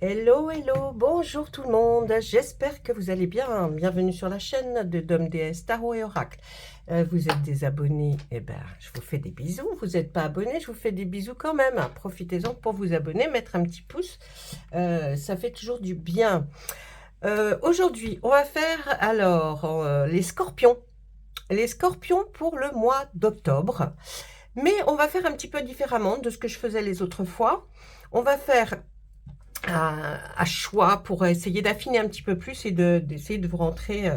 Hello, hello, bonjour tout le monde, j'espère que vous allez bien. Bienvenue sur la chaîne de Dom DS Tarot et Oracle. Vous êtes des abonnés, eh ben, je vous fais des bisous. Vous n'êtes pas abonnés, je vous fais des bisous quand même. Profitez-en pour vous abonner, mettre un petit pouce, ça fait toujours du bien. Aujourd'hui, on va faire alors les scorpions. Les scorpions pour le mois d'octobre. Mais on va faire un petit peu différemment de ce que je faisais les autres fois. On va faire à choix pour essayer d'affiner un petit peu plus et d'essayer de vous rentrer,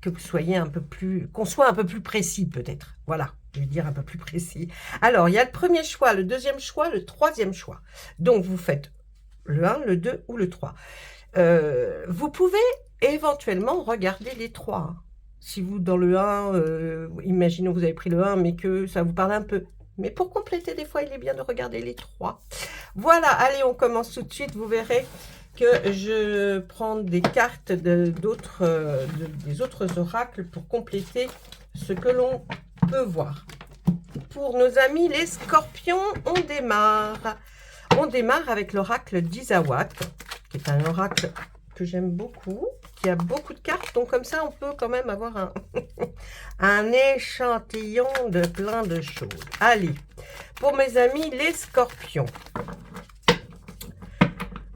que vous soyez un peu plus, qu'on soit un peu plus précis peut-être. Voilà, je vais dire un peu plus précis. Alors, il y a le premier choix, le deuxième choix, le troisième choix. Donc, vous faites le 1, le 2 ou le 3. Vous pouvez éventuellement regarder les 3. Si vous, dans le 1, imaginons que vous avez pris le 1, mais que ça vous parle un peu. Mais pour compléter, des fois, il est bien de regarder les 3. Voilà, allez, on commence tout de suite. Vous verrez que je prends des cartes des autres oracles pour compléter ce que l'on peut voir. Pour nos amis les scorpions, on démarre. On démarre avec l'oracle d'Isawat, qui est un oracle que j'aime beaucoup, qui a beaucoup de cartes. Donc comme ça, on peut quand même avoir un, un échantillon de plein de choses. Allez, pour mes amis les scorpions.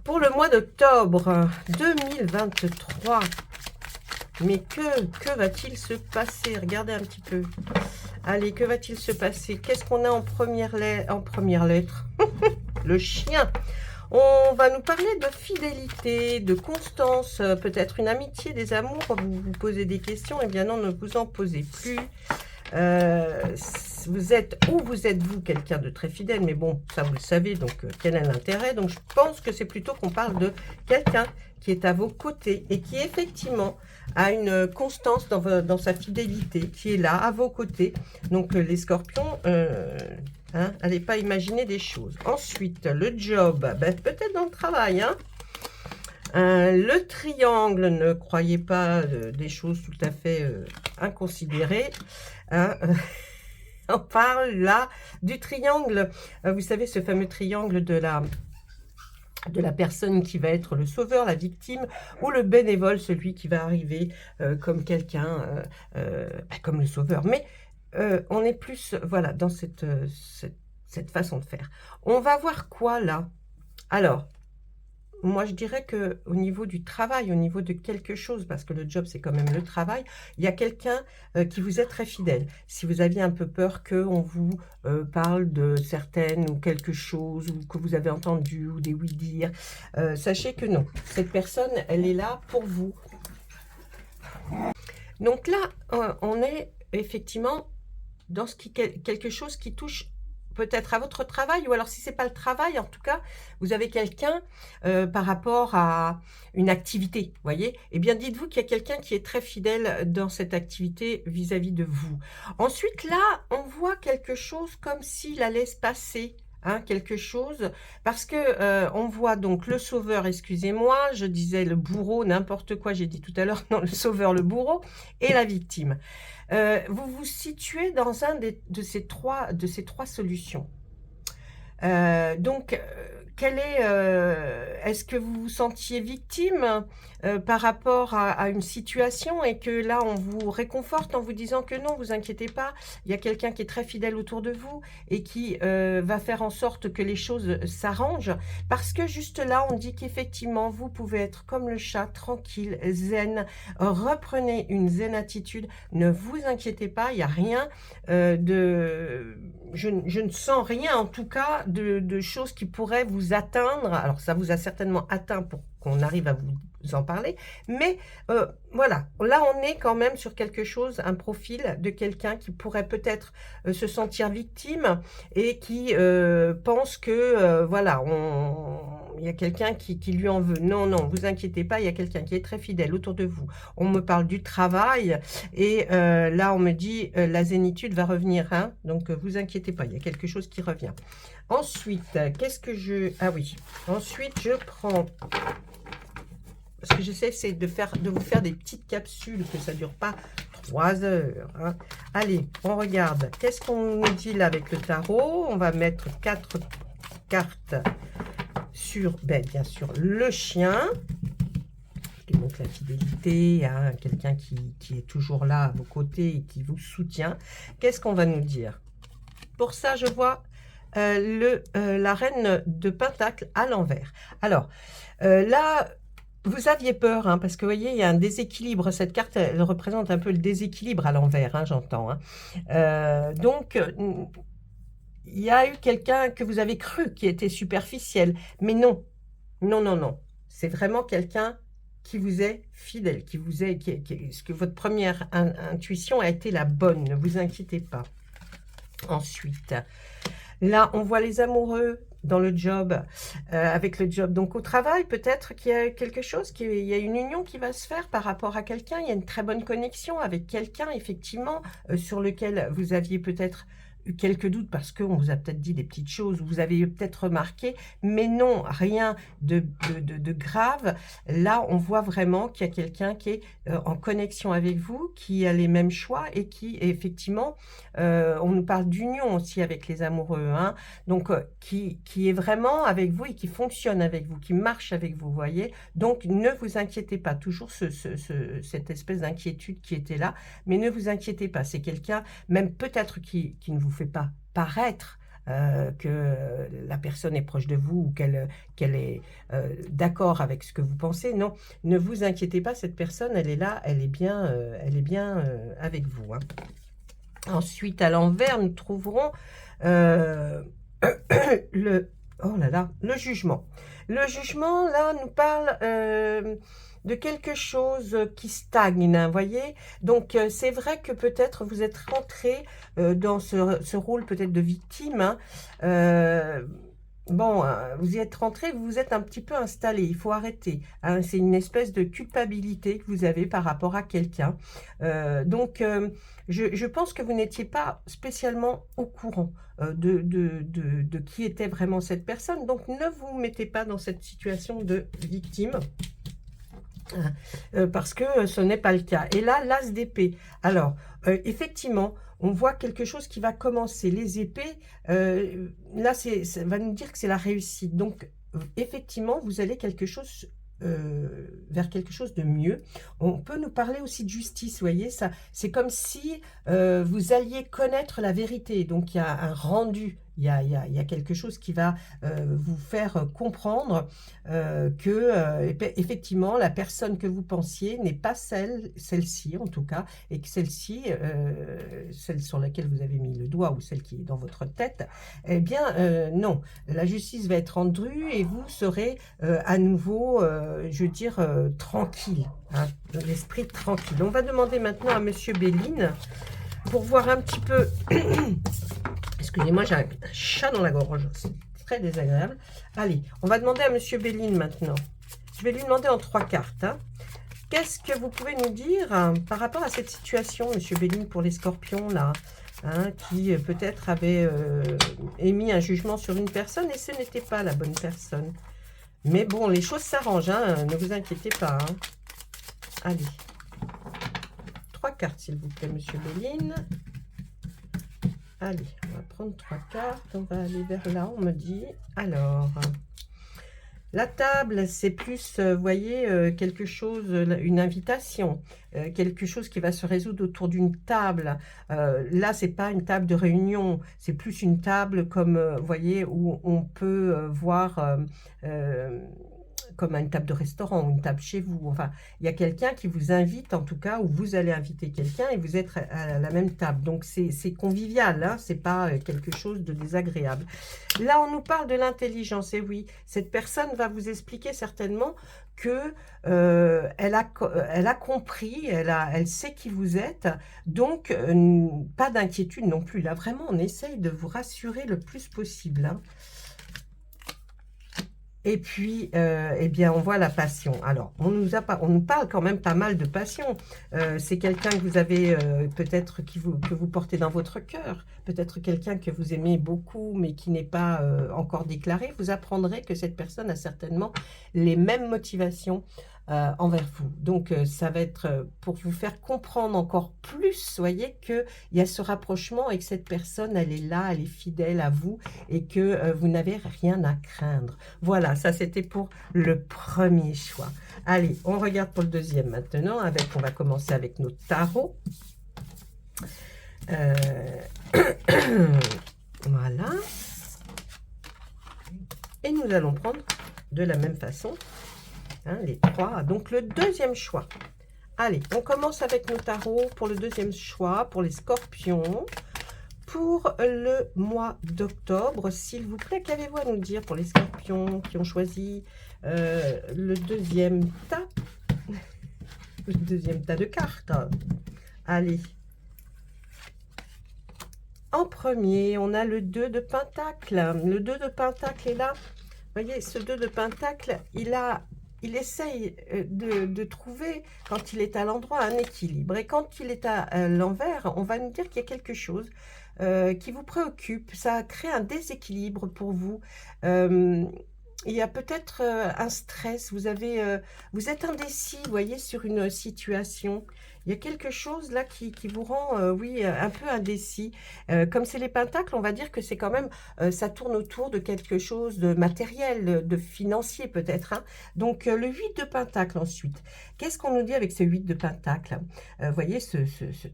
Pour le mois d'octobre 2023, mais que va-t-il se passer? Regardez un petit peu. Allez, que va-t-il se passer? Qu'est-ce qu'on a en première lettre? Le chien. On va nous parler de fidélité, de constance, peut-être une amitié, des amours. Vous vous posez des questions, et bien non, ne vous en posez plus. Vous êtes vous quelqu'un de très fidèle, mais bon, ça vous le savez, donc quel est l'intérêt? Donc je pense que c'est plutôt qu'on parle de quelqu'un qui est à vos côtés et qui effectivement a une constance dans sa fidélité, qui est là à vos côtés. Donc les scorpions, n'allez pas imaginer des choses. Ensuite, le job, ben, peut-être dans le travail, hein. Le triangle, ne croyez pas des choses tout à fait inconsidérées. Hein. On parle là du triangle, vous savez, ce fameux triangle de la personne qui va être le sauveur, la victime, ou le bénévole, celui qui va arriver comme quelqu'un, comme le sauveur. Mais on est plus, voilà, dans cette façon de faire. On va voir quoi là? Alors, moi, je dirais que au niveau du travail, au niveau de quelque chose, parce que le job, c'est quand même le travail, il y a quelqu'un qui vous est très fidèle. Si vous aviez un peu peur qu'on vous parle de certaines ou quelque chose, ou que vous avez entendu, ou des oui-dire, sachez que non. Cette personne, elle est là pour vous. Donc là, on est effectivement dans quelque chose qui touche peut-être à votre travail, ou alors si c'est pas le travail, en tout cas, vous avez quelqu'un par rapport à une activité, voyez? Eh bien, dites-vous qu'il y a quelqu'un qui est très fidèle dans cette activité vis-à-vis de vous. Ensuite, là, on voit quelque chose comme s'il allait se passer, hein, quelque chose, parce que on voit donc le sauveur, excusez-moi, je disais le bourreau, n'importe quoi, j'ai dit tout à l'heure, non, le sauveur, le bourreau, et la victime. Vous vous situez dans un de ces trois solutions. Donc, est-ce que vous vous sentiez victime par rapport à une situation et que là, on vous réconforte en vous disant que non, vous inquiétez pas, il y a quelqu'un qui est très fidèle autour de vous et qui va faire en sorte que les choses s'arrangent, parce que juste là, on dit qu'effectivement, vous pouvez être comme le chat, tranquille, zen, reprenez une zen attitude, ne vous inquiétez pas, il n'y a rien je ne sens rien en tout cas de choses qui pourraient vous atteindre. Alors ça vous a certainement atteint pour qu'on arrive à vous en parler, mais voilà, là on est quand même sur quelque chose, un profil de quelqu'un qui pourrait peut-être se sentir victime et qui pense que voilà, il y a quelqu'un qui lui en veut. Non, non, vous inquiétez pas, il y a quelqu'un qui est très fidèle autour de vous. On me parle du travail et là on me dit la zénitude va revenir, hein, donc vous inquiétez pas, il y a quelque chose qui revient. Ensuite, qu'est-ce que je... Ah oui, ensuite je prends... Ce que j'essaie, c'est de vous faire des petites capsules, que ça ne dure pas 3 heures. Hein. Allez, on regarde. Qu'est-ce qu'on nous dit là avec le tarot? On va mettre 4 cartes sur, bien sûr, le chien, qui montre la fidélité, hein, quelqu'un qui est toujours là à vos côtés et qui vous soutient. Qu'est-ce qu'on va nous dire? Pour ça, je vois la reine de Pentacle à l'envers. Alors, là, vous aviez peur, hein, parce que vous voyez, il y a un déséquilibre. Cette carte, elle représente un peu le déséquilibre à l'envers, hein, j'entends. Hein. Donc, il y a eu quelqu'un que vous avez cru qui était superficiel, mais non, non, non, non. C'est vraiment quelqu'un qui vous est fidèle, qui vous est, ce que votre première intuition a été la bonne, ne vous inquiétez pas. Ensuite, là, on voit les amoureux dans le job, avec le job. Donc, au travail, peut-être qu'il y a quelque chose, qu'il y a une union qui va se faire par rapport à quelqu'un. Il y a une très bonne connexion avec quelqu'un, effectivement, sur lequel vous aviez peut-être eu quelques doutes parce qu'on vous a peut-être dit des petites choses, vous avez peut-être remarqué, mais non, rien de grave. Là, on voit vraiment qu'il y a quelqu'un qui est en connexion avec vous, qui a les mêmes choix et qui, effectivement, on nous parle d'union aussi avec les amoureux, hein, donc qui est vraiment avec vous et qui fonctionne avec vous, qui marche avec vous, voyez. Donc, ne vous inquiétez pas, toujours cette espèce d'inquiétude qui était là, mais ne vous inquiétez pas, c'est quelqu'un, même peut-être qui ne vous fait pas paraître que la personne est proche de vous ou qu'elle est d'accord avec ce que vous pensez. Non, ne vous inquiétez pas, cette personne, elle est là, elle est bien avec vous. Hein. Ensuite, à l'envers, nous trouverons oh là là, le jugement. Le jugement, là, nous parle de quelque chose qui stagne, hein, voyez. Donc, c'est vrai que peut-être vous êtes rentré dans ce rôle peut-être de victime. Hein. Bon, vous y êtes rentré, vous vous êtes un petit peu installé, il faut arrêter. Hein, c'est une espèce de culpabilité que vous avez par rapport à quelqu'un. Donc, je pense que vous n'étiez pas spécialement au courant de qui était vraiment cette personne. Donc, ne vous mettez pas dans cette situation de victime. Parce que ce n'est pas le cas. Et là, l'as d'épée. Alors, effectivement, on voit quelque chose qui va commencer. Les épées, là, ça va nous dire que c'est la réussite. Donc, effectivement, vous allez vers quelque chose de mieux. On peut nous parler aussi de justice, vous voyez, ça, c'est comme si vous alliez connaître la vérité. Donc, il y a un rendu. Il y a quelque chose qui va vous faire comprendre que, effectivement, la personne que vous pensiez n'est pas celle-ci, en tout cas, et que celle-ci, celle sur laquelle vous avez mis le doigt ou celle qui est dans votre tête, eh bien, non. La justice va être rendue et vous serez à nouveau, je veux dire, tranquille, hein, l'esprit tranquille. On va demander maintenant à Monsieur Béline pour voir un petit peu... Excusez-moi, j'ai un chat dans la gorge, c'est très désagréable. Allez, on va demander à Monsieur Béline maintenant. Je vais lui demander en 3 cartes. Hein. Qu'est-ce que vous pouvez nous dire par rapport à cette situation, Monsieur Béline, pour les scorpions, là, hein, qui peut-être avait émis un jugement sur une personne et ce n'était pas la bonne personne. Mais bon, les choses s'arrangent, hein, ne vous inquiétez pas. Hein. Allez. 3 cartes, s'il vous plaît, Monsieur Béline. Allez, on va prendre 3 cartes, on va aller vers là, on me dit. Alors, la table, c'est plus, vous voyez, quelque chose, une invitation, quelque chose qui va se résoudre autour d'une table. Là, c'est pas une table de réunion, c'est plus une table comme, vous voyez, où on peut voir... comme une table de restaurant ou une table chez vous. Enfin, il y a quelqu'un qui vous invite, en tout cas, ou vous allez inviter quelqu'un et vous êtes à la même table. Donc, c'est convivial, hein, c'est pas quelque chose de désagréable. Là, on nous parle de l'intelligence. Et oui, cette personne va vous expliquer certainement que elle a compris, elle sait qui vous êtes. Donc, pas d'inquiétude non plus. Là, vraiment, on essaye de vous rassurer le plus possible, hein. Et puis, eh bien, on voit la passion. Alors, on nous parle quand même pas mal de passion. C'est quelqu'un que vous avez peut-être que vous portez dans votre cœur. Peut-être quelqu'un que vous aimez beaucoup, mais qui n'est pas encore déclaré. Vous apprendrez que cette personne a certainement les mêmes motivations envers vous. Donc, ça va être pour vous faire comprendre encore plus, voyez, qu'il y a ce rapprochement et que cette personne, elle est là, elle est fidèle à vous et que vous n'avez rien à craindre. Voilà, ça c'était pour le premier choix. Allez, on regarde pour le deuxième maintenant. On va commencer avec nos tarots. Voilà. Et nous allons prendre de la même façon, hein, les trois. Donc, le deuxième choix. Allez, on commence avec nos tarots pour le deuxième choix, pour les scorpions. Pour le mois d'octobre, s'il vous plaît, qu'avez-vous à nous dire pour les scorpions qui ont choisi le deuxième tas, le deuxième tas de cartes? Allez. En premier, on a le 2 de Pentacle. Le 2 de Pentacle est là. Vous voyez, ce 2 de Pentacle, il essaye de trouver, quand il est à l'endroit, un équilibre. Et quand il est à l'envers, on va nous dire qu'il y a quelque chose qui vous préoccupe. Ça crée un déséquilibre pour vous. Il y a peut-être un stress. Vous êtes indécis, vous voyez, sur une situation. Il y a quelque chose là qui vous rend, oui, un peu indécis. Comme c'est les pentacles, on va dire que c'est quand même, ça tourne autour de quelque chose de matériel, de financier peut-être. Hein. Donc, le 8 de pentacles ensuite. Qu'est-ce qu'on nous dit avec ce 8 de pentacles? Vous voyez, ce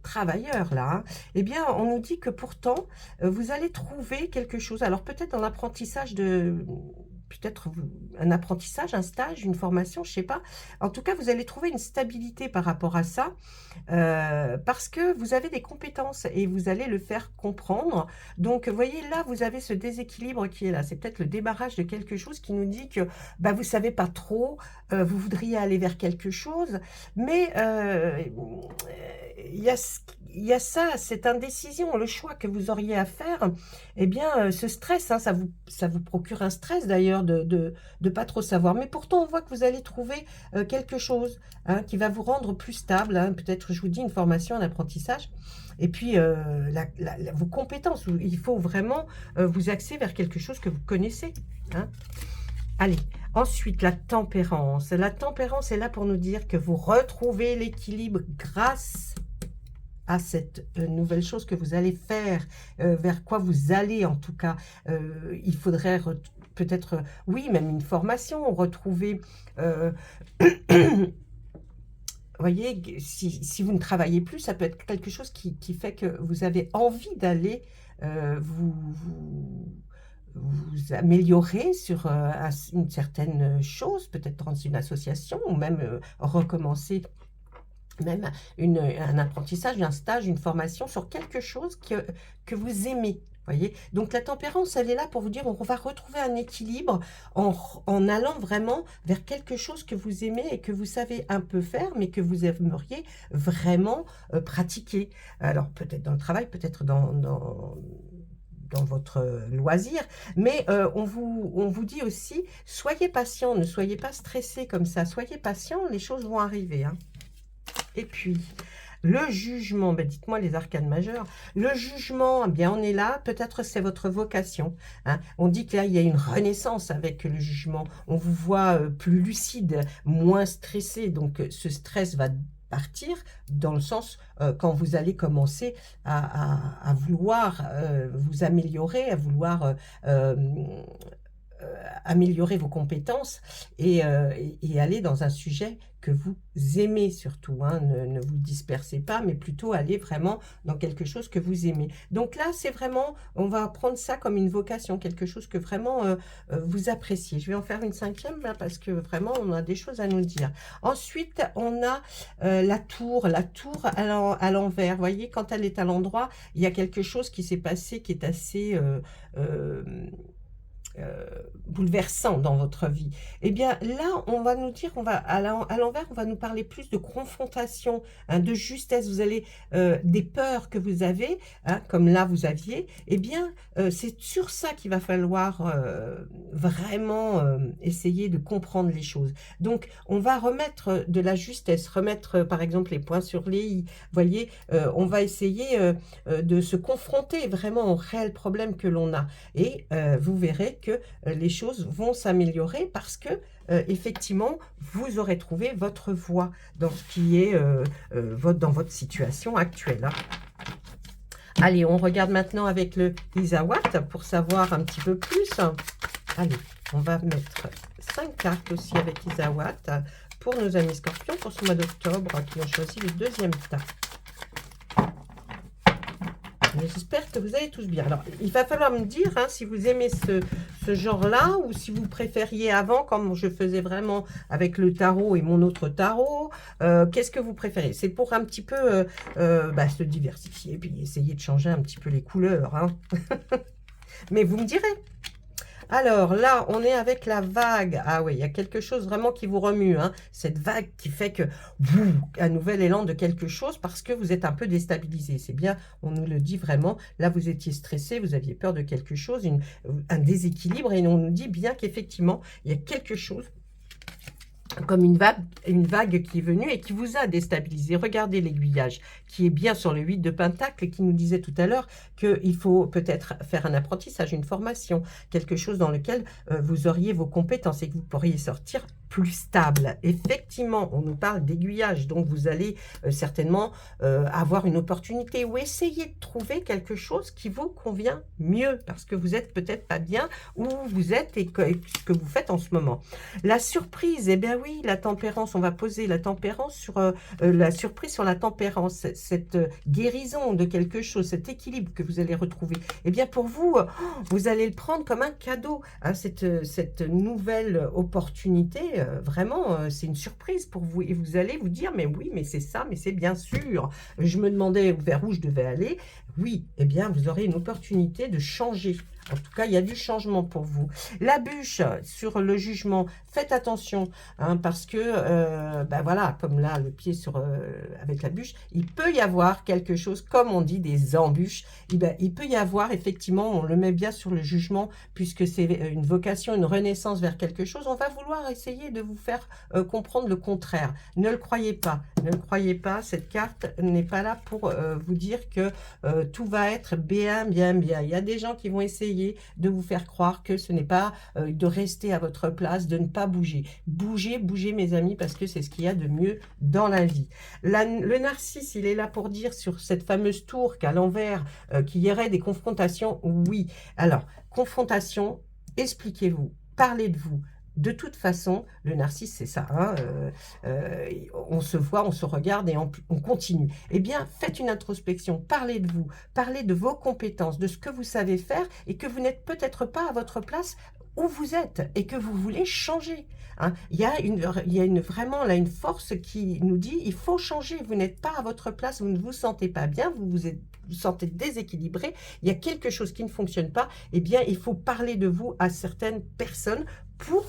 travailleur-là, hein, eh bien, on nous dit que pourtant, vous allez trouver quelque chose. Alors, peut-être dans l'apprentissage de... Peut-être un apprentissage, un stage, une formation, je ne sais pas. En tout cas, vous allez trouver une stabilité par rapport à ça parce que vous avez des compétences et vous allez le faire comprendre. Donc, vous voyez, là, vous avez ce déséquilibre qui est là. C'est peut-être le démarrage de quelque chose qui nous dit que bah, vous ne savez pas trop, vous voudriez aller vers quelque chose, mais il y a ça, cette indécision, le choix que vous auriez à faire, eh bien, ce stress, hein, ça vous procure un stress d'ailleurs de pas trop savoir. Mais pourtant, on voit que vous allez trouver quelque chose hein, qui va vous rendre plus stable. Hein, peut-être, je vous dis, une formation, un apprentissage. Et puis, vos compétences, il faut vraiment vous axer vers quelque chose que vous connaissez. Hein. Allez, ensuite, la tempérance. La tempérance est là pour nous dire que vous retrouvez l'équilibre grâce à cette nouvelle chose que vous allez faire, vers quoi vous allez en tout cas. Il faudrait peut-être, oui, même une formation, retrouver... vous voyez, si vous ne travaillez plus, ça peut être quelque chose qui fait que vous avez envie d'aller vous améliorer sur une certaine chose, peut-être dans une association, ou même recommencer même un apprentissage, un stage, une formation sur quelque chose que vous aimez. Voyez, donc la tempérance, elle est là pour vous dire on va retrouver un équilibre en allant vraiment vers quelque chose que vous aimez et que vous savez un peu faire, mais que vous aimeriez vraiment pratiquer. Alors peut-être dans le travail, peut-être dans votre loisir, mais on vous dit aussi, soyez patient, ne soyez pas stressé comme ça, soyez patient, les choses vont arriver. Hein. Et puis, le jugement, ben dites-moi les arcanes majeures. Le jugement, eh bien on est là, peut-être c'est votre vocation. Hein. On dit que là, il y a une renaissance avec le jugement. On vous voit plus lucide, moins stressé. Donc, ce stress va partir dans le sens quand vous allez commencer à vouloir vous améliorer, à vouloir... améliorer vos compétences et aller dans un sujet que vous aimez surtout. Hein. Ne vous dispersez pas, mais plutôt aller vraiment dans quelque chose que vous aimez. Donc là, c'est vraiment, on va prendre ça comme une vocation, quelque chose que vraiment vous appréciez. Je vais en faire une cinquième là, parce que vraiment, on a des choses à nous dire. Ensuite, on a la tour à l'envers. Vous voyez, quand elle est à l'endroit, il y a quelque chose qui s'est passé qui est assez... bouleversant dans votre vie. Eh bien là, on va nous dire, à l'envers, on va nous parler plus de confrontation, hein, de justesse. Vous allez, des peurs que vous avez, hein, comme là vous aviez, eh bien c'est sur ça qu'il va falloir vraiment essayer de comprendre les choses. Donc on va remettre de la justesse, remettre par exemple les points sur les i. Vous voyez, on va essayer de se confronter vraiment aux réels problèmes que l'on a. Et vous verrez que que les choses vont s'améliorer parce que effectivement, vous aurez trouvé votre voie dans ce qui est dans votre situation actuelle. Hein. Allez, on regarde maintenant avec le Isawat pour savoir un petit peu plus. Allez, on va mettre 5 cartes aussi avec Isawat pour nos amis scorpions pour ce mois d'octobre qui ont choisi le deuxième tas. J'espère que vous allez tous bien. Alors, il va falloir me dire hein, si vous aimez ce genre-là ou si vous préfériez avant, comme je faisais vraiment avec le tarot et mon autre tarot. Qu'est-ce que vous préférez? C'est pour un petit peu se diversifier et puis essayer de changer un petit peu les couleurs. Hein. Mais vous me direz. Alors là, on est avec la vague. Ah oui, il y a quelque chose vraiment qui vous remue. Hein. Cette vague qui fait que un nouvel élan de quelque chose parce que vous êtes un peu déstabilisé. C'est bien, on nous le dit vraiment. Là, vous étiez stressé, vous aviez peur de quelque chose, un déséquilibre. Et on nous dit bien qu'effectivement, il y a quelque chose comme une vague qui est venue et qui vous a déstabilisé. Regardez l'aiguillage qui est bien sur le 8 de Pentacle et qui nous disait tout à l'heure qu'il faut peut-être faire un apprentissage, une formation, quelque chose dans lequel vous auriez vos compétences et que vous pourriez sortir plus stable. Effectivement, on nous parle d'aiguillage, donc vous allez certainement avoir une opportunité ou essayer de trouver quelque chose qui vous convient mieux parce que vous êtes peut-être pas bien où vous êtes et ce que vous faites en ce moment. La surprise, eh bien oui, la tempérance, on va poser la tempérance sur la surprise sur la tempérance, cette guérison de quelque chose, cet équilibre que vous allez retrouver. Eh bien pour vous, vous allez le prendre comme un cadeau, hein, cette nouvelle opportunité. Vraiment, c'est une surprise pour vous. Et vous allez vous dire, mais oui, mais c'est ça, mais c'est bien sûr. Je me demandais vers où je devais aller. Oui, eh bien, vous aurez une opportunité de changer. En tout cas, il y a du changement pour vous. La bûche sur le jugement, faites attention, hein, parce que, voilà, comme là, le pied avec la bûche, il peut y avoir quelque chose, comme on dit, des embûches. Il peut y avoir, effectivement, on le met bien sur le jugement, puisque c'est une vocation, une renaissance vers quelque chose. On va vouloir essayer de vous faire comprendre le contraire. Ne le croyez pas. Ne le croyez pas. Cette carte n'est pas là pour vous dire que tout va être bien, bien, bien. Il y a des gens qui vont essayer de vous faire croire que ce n'est pas de rester à votre place, de ne pas bouger. Bougez, bougez mes amis, parce que c'est ce qu'il y a de mieux dans la vie. Le narcisse, il est là pour dire sur cette fameuse tour qu'à l'envers, qu'il y aurait des confrontations. Oui, alors, confrontation, expliquez-vous, parlez de vous. De toute façon, le narcisse, c'est ça. Hein, on se voit, on se regarde et on continue. Eh bien, faites une introspection. Parlez de vous. Parlez de vos compétences, de ce que vous savez faire et que vous n'êtes peut-être pas à votre place où vous êtes et que vous voulez changer. Hein. Il y a vraiment là une force qui nous dit il faut changer. Vous n'êtes pas à votre place, vous ne vous sentez pas bien, vous vous sentez déséquilibré. Il y a quelque chose qui ne fonctionne pas. Eh bien, il faut parler de vous à certaines personnes pour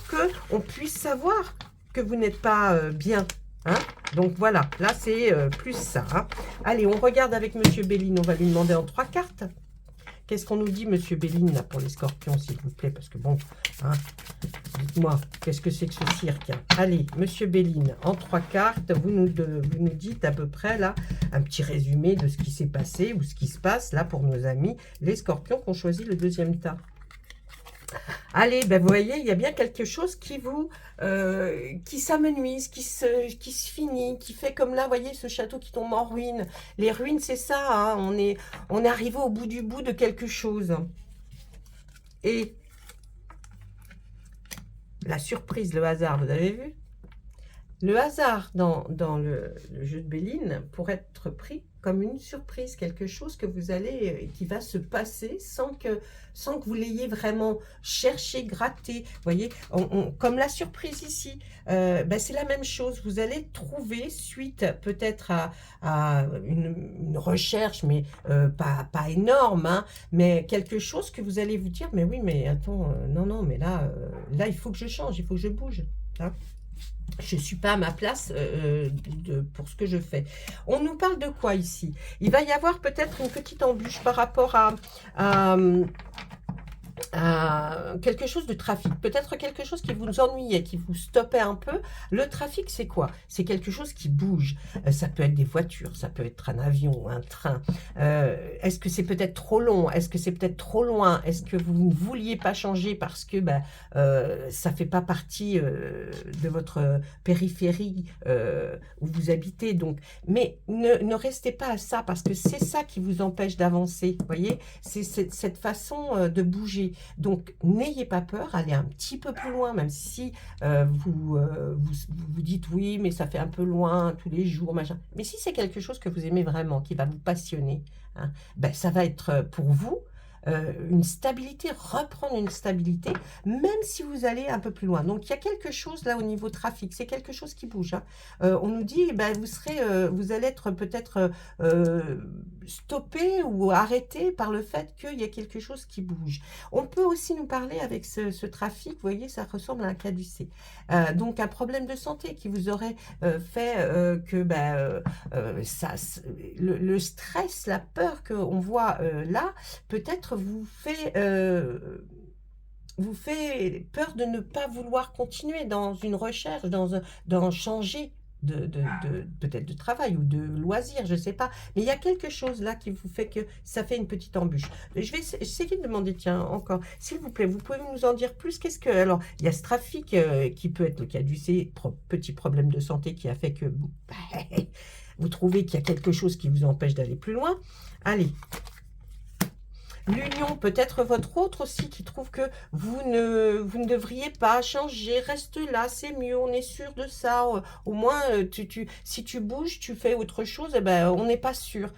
qu'on puisse savoir que vous n'êtes pas bien. Hein. Donc voilà, là c'est plus ça. Hein. Allez, on regarde avec Monsieur Béline, on va lui demander en 3 cartes. Qu'est-ce qu'on nous dit, Monsieur Béline, là, pour les scorpions, s'il vous plaît? Parce que bon, hein, dites-moi, qu'est-ce que c'est que ce cirque? Allez, Monsieur Béline, en 3 cartes, vous nous dites à peu près, là, un petit résumé de ce qui s'est passé ou ce qui se passe, là, pour nos amis, les scorpions qui ont choisi le deuxième tas. Allez, vous voyez, il y a bien quelque chose qui vous, qui s'amenuise, qui se finit, qui fait comme là, vous voyez, ce château qui tombe en ruine. Les ruines, c'est ça, hein, on est arrivé au bout du bout de quelque chose. Et la surprise, le hasard, vous avez vu? Le hasard dans le jeu de Béline pourrait être pris comme une surprise, quelque chose que vous allez, qui va se passer sans que vous l'ayez vraiment cherché, gratté. Vous voyez, comme la surprise ici, c'est la même chose. Vous allez trouver, suite peut-être à une recherche, mais pas énorme, hein, mais quelque chose que vous allez vous dire, mais oui, mais attends, non, mais là, il faut que je change, il faut que je bouge. Hein. Je ne suis pas à ma place pour ce que je fais. On nous parle de quoi ici? Il va y avoir peut-être une petite embûche par rapport à quelque chose de trafic, peut-être quelque chose qui vous ennuyait, qui vous stoppait un peu. Le trafic, c'est quoi? C'est quelque chose qui bouge. Ça peut être des voitures, ça peut être un avion, un train. Est-ce que c'est peut-être trop long? Est-ce que c'est peut-être trop loin? Est-ce que vous ne vouliez pas changer parce que ça ne fait pas partie de votre périphérie où vous habitez? Donc, mais ne restez pas à ça parce que c'est ça qui vous empêche d'avancer. Vous voyez, c'est cette façon de bouger. Donc, n'ayez pas peur, allez un petit peu plus loin, même si vous dites oui, mais ça fait un peu loin tous les jours, machin. Mais si c'est quelque chose que vous aimez vraiment, qui va vous passionner, hein, ben, ça va être pour vous une stabilité, reprendre une stabilité, même si vous allez un peu plus loin. Donc, il y a quelque chose là au niveau trafic, c'est quelque chose qui bouge. Hein. On nous dit, ben, vous allez être peut-être stoppé ou arrêté par le fait qu'il y a quelque chose qui bouge. On peut aussi nous parler avec ce trafic, vous voyez, ça ressemble à un caducée. Donc, un problème de santé qui vous aurait fait que le stress, la peur qu'on voit là, peut-être vous fait peur de ne pas vouloir continuer dans une recherche, dans changer peut-être de travail ou de loisir, je ne sais pas. Mais il y a quelque chose là qui vous fait que ça fait une petite embûche. Je vais essayer de demander, tiens, encore, s'il vous plaît, vous pouvez nous en dire plus? Qu'est-ce que... Alors, il y a ce trafic qui peut être le caducée, petit problème de santé qui a fait que vous trouvez qu'il y a quelque chose qui vous empêche d'aller plus loin. Allez. L'union, peut-être votre autre aussi qui trouve que vous ne devriez pas changer, reste là, c'est mieux, on est sûr de ça. Au moins, si tu bouges, tu fais autre chose, eh ben, on n'est pas sûr.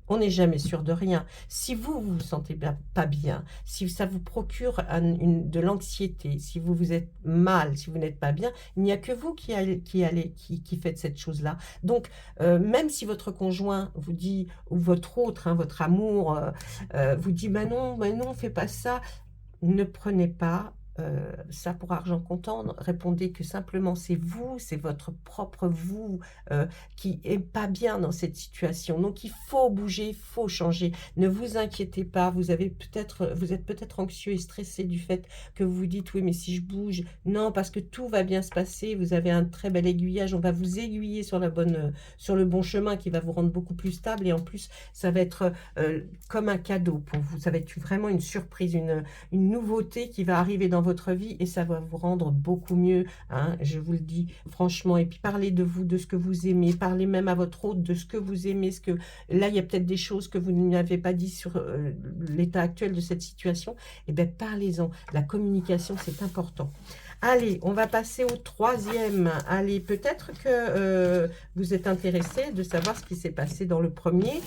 On n'est jamais sûr de rien. Si vous vous sentez pas bien, si ça vous procure de l'anxiété, si vous vous êtes mal, si vous n'êtes pas bien, il n'y a que vous qui faites cette chose-là. Donc, même si votre conjoint vous dit, ou votre autre, hein, votre amour, vous dit, bah non, fais pas ça, ne prenez pas ça pour argent comptant, répondez que simplement c'est vous, c'est votre propre vous qui est pas bien dans cette situation. Donc il faut bouger, il faut changer. Ne vous inquiétez pas, vous êtes peut-être anxieux et stressé du fait que vous vous dites oui mais si je bouge, non parce que tout va bien se passer, vous avez un très bel aiguillage, on va vous aiguiller sur le bon chemin qui va vous rendre beaucoup plus stable et en plus ça va être comme un cadeau pour vous, ça va être vraiment une surprise, une nouveauté qui va arriver dans votre vie et ça va vous rendre beaucoup mieux, hein, je vous le dis franchement. Et puis parlez de vous, de ce que vous aimez, parlez même à votre hôte de ce que vous aimez, là il y a peut-être des choses que vous n'avez pas dit sur l'état actuel de cette situation, et bien parlez-en, la communication c'est important. Allez, on va passer au troisième. Allez, peut-être que vous êtes intéressé de savoir ce qui s'est passé dans le premier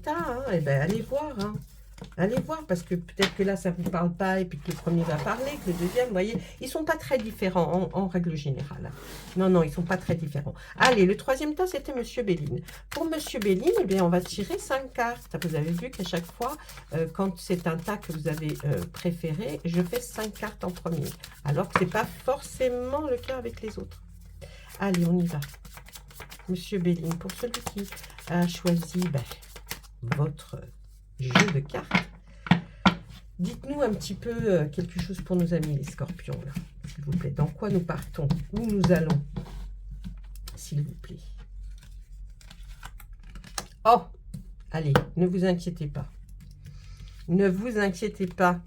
tas, hein, et bien allez voir, hein. Allez voir, parce que peut-être que là, ça ne vous parle pas, et puis que le premier va parler, que le deuxième, vous voyez, ils ne sont pas très différents en règle générale. Non, ils ne sont pas très différents. Allez, le troisième tas, c'était Monsieur Béline. Pour Monsieur Béline, eh bien, on va tirer 5 cartes. Vous avez vu qu'à chaque fois, quand c'est un tas que vous avez préféré, je fais 5 cartes en premier. Alors que ce n'est pas forcément le cas avec les autres. Allez, on y va. Monsieur Béline, pour celui qui a choisi votre jeu de cartes. Dites-nous un petit peu quelque chose pour nos amis les scorpions, là, s'il vous plaît. Dans quoi nous partons? Où nous allons? S'il vous plaît. Oh! Allez, ne vous inquiétez pas. Ne vous inquiétez pas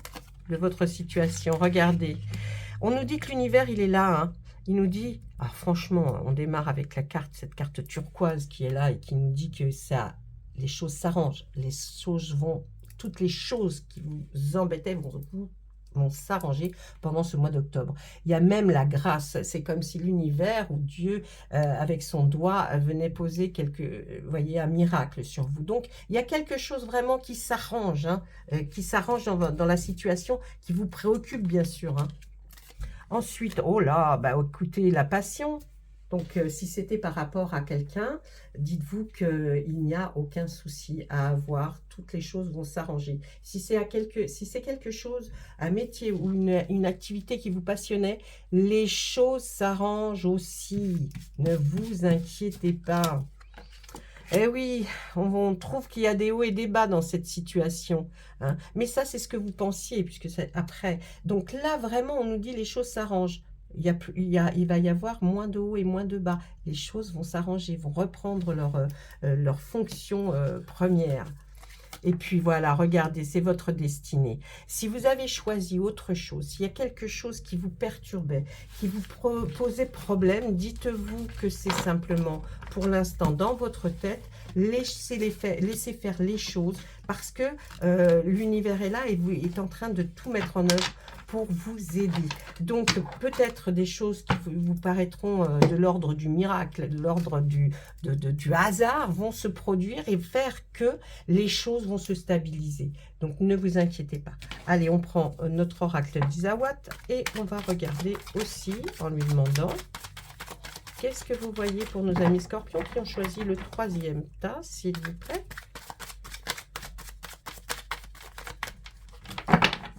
de votre situation. Regardez. On nous dit que l'univers, il est là. Hein. Il nous dit... Ah, franchement, on démarre avec cette carte turquoise qui est là et qui nous dit que ça... Les choses s'arrangent, toutes les choses qui vous embêtaient vont s'arranger pendant ce mois d'octobre. Il y a même la grâce, c'est comme si l'univers ou Dieu, avec son doigt, venait poser un miracle sur vous. Donc, il y a quelque chose vraiment qui s'arrange, hein, dans la situation, qui vous préoccupe, bien sûr. Hein. Ensuite, oh là, écoutez, la passion. Donc, si c'était par rapport à quelqu'un, dites-vous qu'il n'y a aucun souci à avoir. Toutes les choses vont s'arranger. Si c'est quelque chose, un métier ou une activité qui vous passionnait, les choses s'arrangent aussi. Ne vous inquiétez pas. Eh oui, on trouve qu'il y a des hauts et des bas dans cette situation, hein. Mais ça, c'est ce que vous pensiez, puisque c'est après. Donc là, vraiment, on nous dit les choses s'arrangent. Il va y avoir moins de hauts et moins de bas. Les choses vont s'arranger, vont reprendre leur fonction première. Et puis voilà, regardez, c'est votre destinée. Si vous avez choisi autre chose, s'il y a quelque chose qui vous perturbait, qui vous posait problème, dites-vous que c'est simplement, pour l'instant, dans votre tête, laissez faire les choses, parce que l'univers est là et est en train de tout mettre en œuvre pour vous aider. Donc, peut-être des choses qui vous paraîtront de l'ordre du miracle, de l'ordre du hasard, vont se produire et faire que les choses vont se stabiliser. Donc, ne vous inquiétez pas. Allez, on prend notre oracle d'Isawat et on va regarder aussi en lui demandant qu'est-ce que vous voyez pour nos amis scorpions qui ont choisi le 3e tas, s'il vous plaît.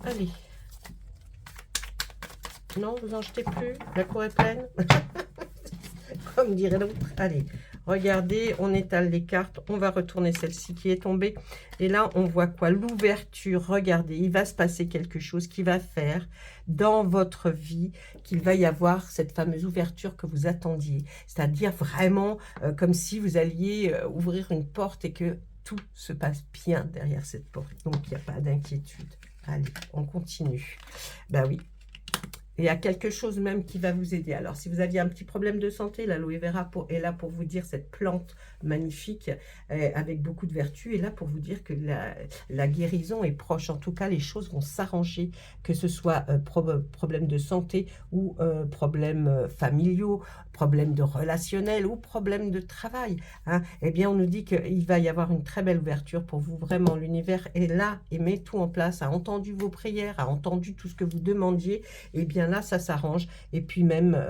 Allez. Non, vous n'en jetez plus. La cour est pleine. Comme dirait l'autre. Allez, regardez, on étale les cartes. On va retourner celle-ci qui est tombée. Et là, on voit quoi? L'ouverture. Regardez, il va se passer quelque chose qui va faire dans votre vie qu'il va y avoir cette fameuse ouverture que vous attendiez. C'est-à-dire vraiment comme si vous alliez ouvrir une porte et que tout se passe bien derrière cette porte. Donc, il n'y a pas d'inquiétude. Allez, on continue. Ben oui. Il y a quelque chose même qui va vous aider. Alors, si vous aviez un petit problème de santé, l'aloe vera est là pour vous dire, cette plante magnifique avec beaucoup de vertus est là pour vous dire que la guérison est proche. En tout cas, les choses vont s'arranger, que ce soit problème de santé ou problèmes familiaux, problèmes de relationnel ou problèmes de travail, hein. Eh bien, on nous dit qu'il va y avoir une très belle ouverture pour vous. Vraiment, l'univers est là et met tout en place, a entendu vos prières, a entendu tout ce que vous demandiez. Eh bien, là, ça s'arrange. Et puis même,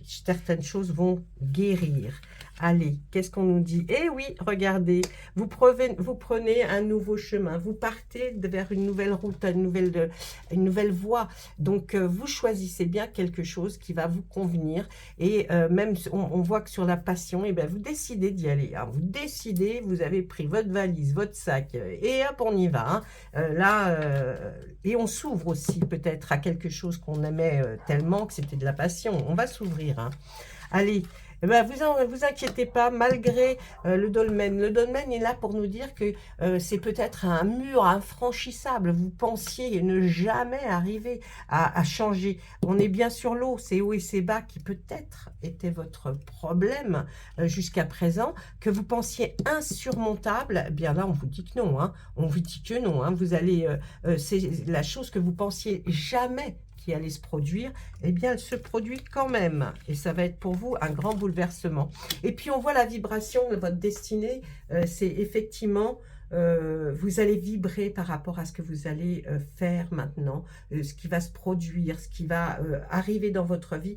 certaines choses vont guérir. Allez, qu'est-ce qu'on nous dit? Eh oui, regardez, vous prenez un nouveau chemin. Vous partez vers une nouvelle route, une nouvelle voie. Donc, vous choisissez bien quelque chose qui va vous convenir. Et même, on voit que sur la passion, eh bien, vous décidez d'y aller, hein. Vous décidez, vous avez pris votre valise, votre sac, et hop, on y va, hein. Et on s'ouvre aussi peut-être à quelque chose qu'on aimait tellement que c'était de la passion. On va s'ouvrir, hein. Allez, eh ben, vous inquiétez pas, malgré le dolmen. Le dolmen est là pour nous dire que c'est peut-être un mur infranchissable. Vous pensiez ne jamais arriver à changer. On est bien sur l'eau, c'est haut et c'est bas qui peut-être était votre problème jusqu'à présent, que vous pensiez insurmontable. Eh bien là, on vous dit que non, hein. On vous dit que non, hein. Vous allez, c'est la chose que vous pensiez jamais qui allait se produire, eh bien, elle se produit quand même. Et ça va être pour vous un grand bouleversement. Et puis, on voit la vibration de votre destinée. C'est effectivement, vous allez vibrer par rapport à ce que vous allez faire maintenant, ce qui va se produire, ce qui va arriver dans votre vie.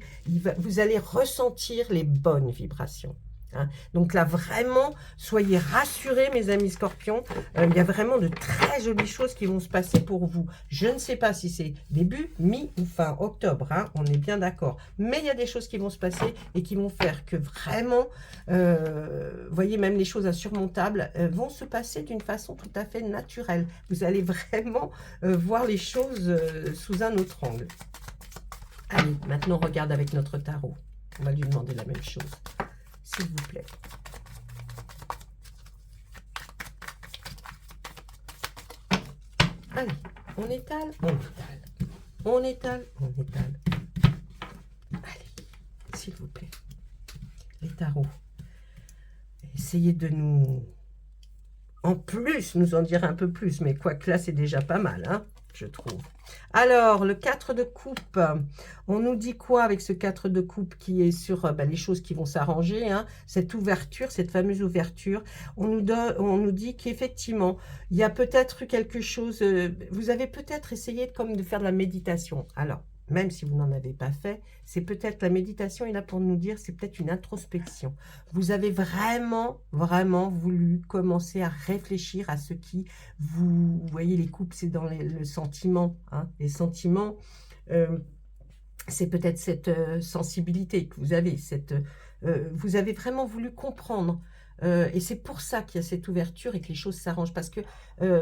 Vous allez ressentir les bonnes vibrations, hein. Donc là, vraiment, soyez rassurés, mes amis scorpions. Il y a vraiment de très jolies choses qui vont se passer pour vous. Je ne sais pas si c'est début, mi ou fin octobre, hein, on est bien d'accord. Mais il y a des choses qui vont se passer et qui vont faire que vraiment, voyez, même les choses insurmontables vont se passer d'une façon tout à fait naturelle. Vous allez vraiment voir les choses sous un autre angle. Allez, maintenant, on regarde avec notre tarot. On va lui demander la même chose, s'il vous plaît. Allez, on étale, on étale, on étale, on étale. Allez, s'il vous plaît. Les tarots. Essayez de nous, en plus, nous en dire un peu plus, mais quoique là, c'est déjà pas mal, hein, je trouve. Alors, le 4 de coupe, on nous dit quoi avec ce 4 de coupe qui est sur les choses qui vont s'arranger, hein, cette ouverture, cette fameuse ouverture. On nous dit qu'effectivement, il y a peut-être eu quelque chose, vous avez peut-être essayé comme de faire de la méditation. Alors, même si vous n'en avez pas fait, c'est peut-être la méditation est là pour nous dire, c'est peut-être une introspection. Vous avez vraiment, vraiment voulu commencer à réfléchir à ce qui vous voyez, les couples, c'est dans le sentiment, hein. Les sentiments, c'est peut-être cette sensibilité que vous avez, vous avez vraiment voulu comprendre et c'est pour ça qu'il y a cette ouverture et que les choses s'arrangent. Parce que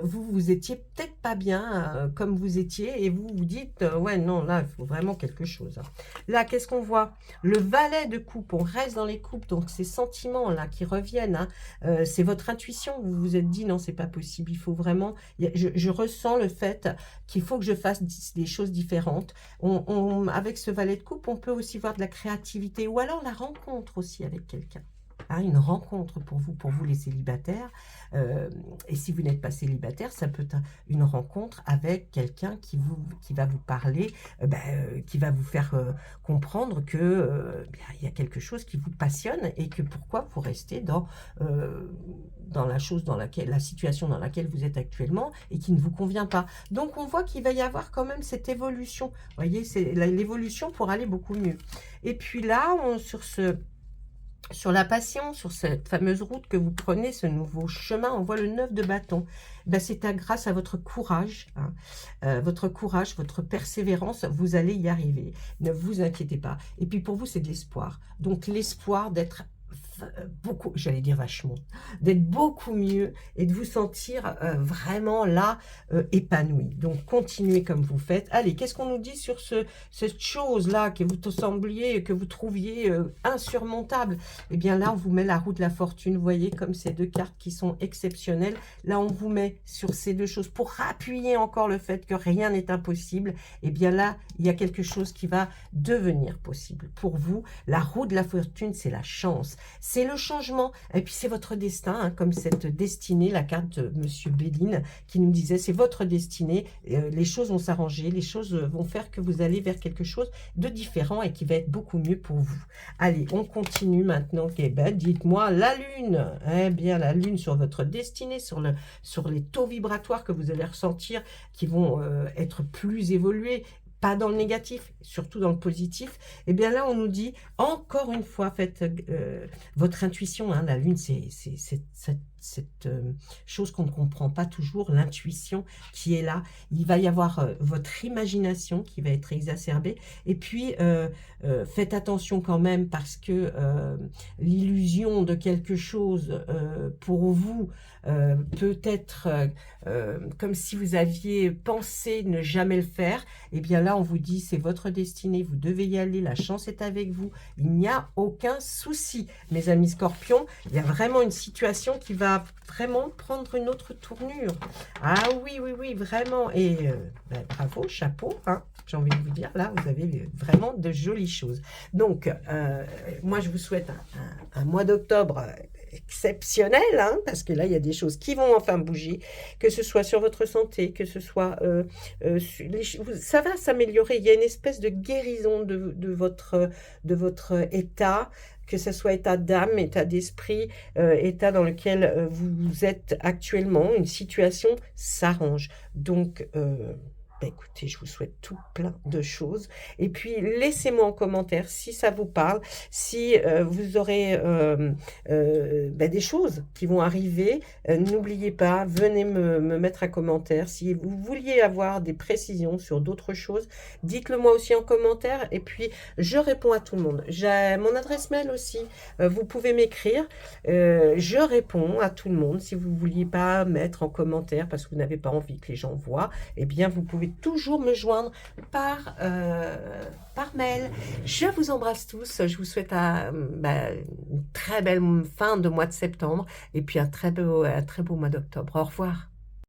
vous étiez peut-être pas bien comme vous étiez et vous vous dites, ouais, non, là, il faut vraiment quelque chose, hein. Là, qu'est-ce qu'on voit? Le valet de coupe, on reste dans les coupes, donc ces sentiments-là qui reviennent, hein, c'est votre intuition. Vous vous êtes dit, non, c'est pas possible, il faut vraiment... Je ressens le fait qu'il faut que je fasse des choses différentes. Avec ce valet de coupe, on peut aussi voir de la créativité ou alors la rencontre aussi avec quelqu'un. Hein, une rencontre pour vous les célibataires. Et si vous n'êtes pas célibataire, ça peut être une rencontre avec quelqu'un qui va vous parler, qui va vous faire comprendre que il y a quelque chose qui vous passionne et que pourquoi vous restez dans la situation dans laquelle vous êtes actuellement et qui ne vous convient pas. Donc on voit qu'il va y avoir quand même cette évolution. Vous voyez, c'est l'évolution pour aller beaucoup mieux. Et puis là, sur la passion, sur cette fameuse route que vous prenez, ce nouveau chemin, on voit le 9 de bâton. Ben, c'est grâce à votre courage, hein, votre persévérance, vous allez y arriver. Ne vous inquiétez pas. Et puis pour vous, c'est de l'espoir. Donc l'espoir d'être beaucoup, j'allais dire vachement, d'être beaucoup mieux et de vous sentir vraiment là, épanoui. Donc, continuez comme vous faites. Allez, qu'est-ce qu'on nous dit sur cette chose-là que vous trouviez insurmontable? Eh bien, là, on vous met la roue de la fortune. Vous voyez, comme ces deux cartes qui sont exceptionnelles. Là, on vous met sur ces deux choses pour appuyer encore le fait que rien n'est impossible. Eh bien, là, il y a quelque chose qui va devenir possible pour vous. La roue de la fortune, c'est la chance. C'est le changement, et puis c'est votre destin, hein, comme cette destinée, la carte de Monsieur Béline qui nous disait, c'est votre destinée, les choses vont s'arranger, les choses vont faire que vous allez vers quelque chose de différent et qui va être beaucoup mieux pour vous. Allez, on continue maintenant. Eh ben, dites-moi, la Lune, eh bien la Lune sur votre destinée, sur les taux vibratoires que vous allez ressentir, qui vont être plus évolués, pas dans le négatif, surtout dans le positif. Et bien là, on nous dit, encore une fois, faites votre intuition. Hein, la Lune, c'est cette chose qu'on ne comprend pas toujours, l'intuition qui est là. Il va y avoir votre imagination qui va être exacerbée. Et puis, faites attention quand même parce que l'illusion de quelque chose pour vous peut être comme si vous aviez pensé ne jamais le faire. Et bien là, on vous dit, c'est votre destinée, vous devez y aller, la chance est avec vous, il n'y a aucun souci. Mes amis Scorpions, il y a vraiment une situation qui va vraiment prendre une autre tournure. Ah oui, oui, oui, vraiment. Et bravo, chapeau, hein, j'ai envie de vous dire, là, vous avez vraiment de jolies choses. Donc, moi, je vous souhaite un mois d'octobre exceptionnel, hein, parce que là, il y a des choses qui vont enfin bouger, que ce soit sur votre santé, que ce soit... ça va s'améliorer, il y a une espèce de guérison de votre état, que ce soit état d'âme, état d'esprit, état dans lequel vous êtes actuellement, une situation s'arrange. Donc... écoutez, je vous souhaite tout plein de choses. Et puis, laissez-moi en commentaire si ça vous parle, si vous aurez des choses qui vont arriver. N'oubliez pas, venez me mettre un commentaire. Si vous vouliez avoir des précisions sur d'autres choses, dites-le moi aussi en commentaire. Et puis, je réponds à tout le monde. J'ai mon adresse mail aussi. Vous pouvez m'écrire. Je réponds à tout le monde. Si vous ne vouliez pas mettre en commentaire parce que vous n'avez pas envie que les gens voient, eh bien, vous pouvez toujours me joindre par mail. Je vous embrasse tous. Je vous souhaite une très belle fin de mois de septembre et puis un très beau mois d'octobre. Au revoir.